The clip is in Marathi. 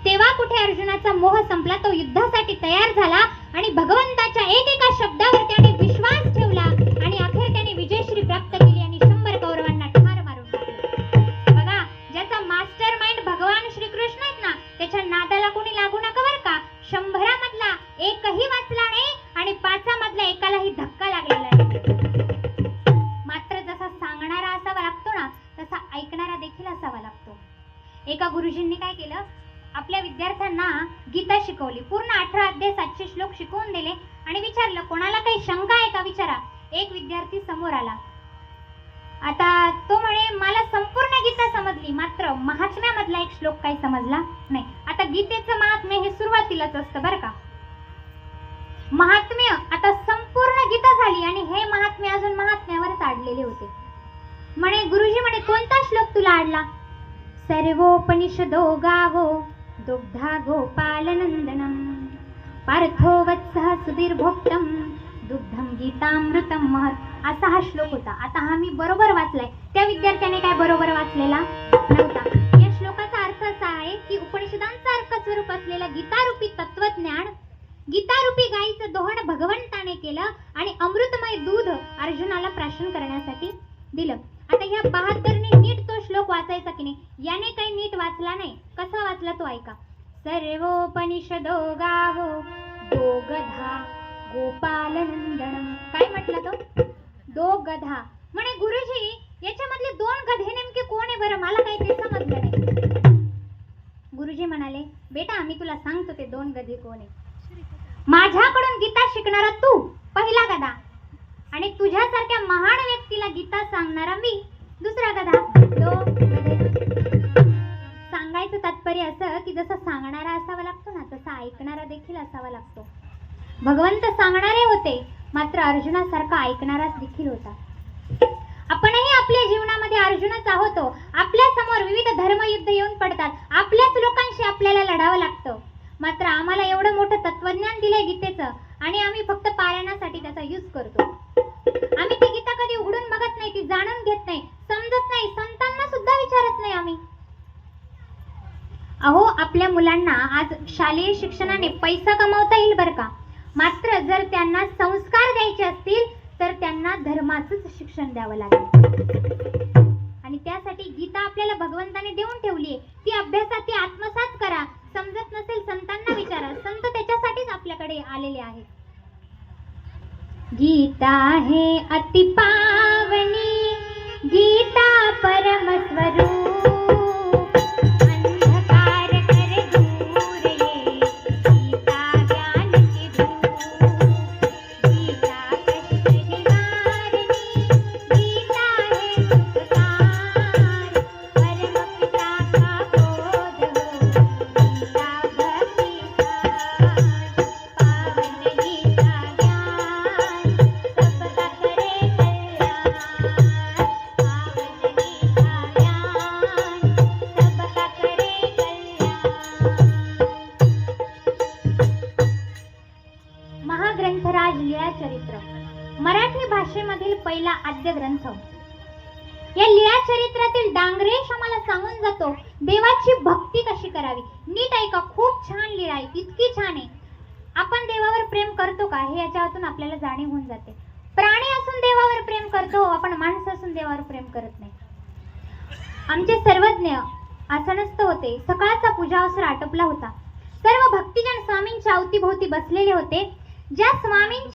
तेव्हा कुठे अर्जुनाचा मोह संपला, तो युद्धासाठी तयार झाला आणि भगवंताच्या एकेका शब्दावर त्याने विश्वास ठेवला आणि अखेर त्याने विजयश्री प्राप्त केली आणि 100 कौरवांना ठार मारून टाकले. बघा, ज्याचा मास्टर माइंड भगवान श्रीकृष्ण आहेत ना, त्याच्या नादाला कोणी लागू नका बरं का. 100 मधला एकही वाचला नाही आणि 5 मधला एकालाही धक्का लागलेला नाही. मात्र जसा सांगणारा असावा लागतो ना, तसा ऐकणारा देखील असावा लागतो. एका गुरुजींनी काय केलं, आपल्या विद्यार्थ्यांना गीता शिकवली. पूर्ण 18 अध्याय 700 श्लोक शिकवून दिले आणि विचारलं, कोणाला काही शंका आहे का विचारा. एक विद्यार्थी समोर आला. आता तो म्हणे, मला संपूर्ण गीता समजली, मात्र महात्म्यामधला एक श्लोक काही समजला नाही. आता गीतेचं महात्म्य हे सुरुवातीलाच असतं बरं का. महात्म्य आता संपूर्ण गीता झाली आणि हे महात्म्य अजून महात्म्यावरच अडलेले होते. म्हणे, गुरुजी म्हणे, कोणता श्लोक तुला अडला? सर्वोपनिषदो गावो दुग्धा गोपालनंदनम पार्थो वत्सः सुधीर्भोक्तम दुग्धम गीतामृतम महत्, असा हा श्लोक होता. आता हा मी बरोबर वाचलाय, त्या विद्यार्थ्याने काय बरोबर वाचलेला नव्हता. या श्लोकाचा अर्थ असा आहे की उपनिषदांचा अर्थ स्वरूप असलेलं गीतारूपी तत्वज्ञान गीतारूपी गायीचं दोहण भगवंताने केलं आणि अमृतमय दूध अर्जुनाला प्राशन करण्यासाठी दिलं. आता ह्या बहादरने नीट तो श्लोक वाचायचा की नाही, याने काही नीट वाचला नाही. कसा वाचला तो ऐका. सर्वोपनिषदो गावो दोगधा गोपालनंदनम. काय म्हटलं तो? दोगधा. म्हणे, गुरुजी याच्यामधले 2 गधे नेमके कोण आहे बरं, मला काही ते समजलं नाही. गुरुजी म्हणाले, बेटा आम्ही तुला सांगतो ते 2 गधे कोण आहे. माझ्याकडून गीता शिकणारा तू पहिला गधा आणि तुझ्यासारख्या महान व्यक्तीला गीता सांगणारा मी दुसरा गधा. 2 गधे. सांगायचं तात्पर्य असं की जसं सांगणारा असावा लागतो ना, तसा ऐकणारा देखील असावा लागतो. भगवंत सांगणारे होते, मात्र अर्जुनासारखा ऐकणाराच देखील होता. आपणही आपल्या जीवनामध्ये अर्जुनच आहोत. आपल्या समोर विविध धर्मयुद्ध येऊन पडतात, आपल्याच लोकांशी आपल्याला लढावं लागतं. मात्र आम्हाला एवढं मोठं तत्वज्ञान दिलंय गीतेचं आणि आम्ही फक्त पारायणासाठी त्याचा यूज करतो. आम्ही ती गीता कधी उघडून बघत नाही, ती जाणून घेत नाही, समजत नाही, संतांना सुद्धा विचारत नाही आम्ही. अहो, आपल्या मुलांना आज शालेय शिक्षणाने पैसा कमावता येईल बरं का, मात्र जर त्यांना संस्कार द्यायचे असतील तर त्यांना धर्माचंच शिक्षण द्यावं लागेल. आणि त्यासाठी गीता आपल्याला भगवंताने देऊन ठेवली आहे. ती अभ्यासात, ती आत्मसात करा. समजत नसेल संतांना विचारा, संत त्याच्यासाठीच आपल्याकडे आलेले आहेत. गीता है अति पावनी, गीता परम स्वरूप, अंधकार कर दूर ये, गीता ज्ञान की धूप, गीता कष्ट निवारणी, गीता है सुखकार, परम पिता का बोध हो, गीता भक्ति सार, पावन गीता ज्ञान सबका करे कल्याण, पावन गीता ज्ञान सबका करे कल्याण. महाग्रंथराज लीळाचरित्र मराठी भाषेमधील पहिला आद्य ग्रंथ. या लीळाचरित्रातील डांगरेश आम्हाला सांगून जातो देवाची भक्ती कशी करावी. नीट ऐका, खूप छान लीळा आहे, इतकी छान आहे. आपण देवावर प्रेम करतो का हे याच्यातून आपल्याला जाणीव होऊन जाते. प्राणी असून देवावर प्रेम करतो, आपण माणसं असून देवावर प्रेम करत नाही. आमचे सर्वज्ञ आसनस्थ होते. सकाळचा पूजावसर आटोपला होता. सर्व भक्तिजन स्वामींच्या अवतीभोवती बसलेले होते. ज्या स्वामींच्या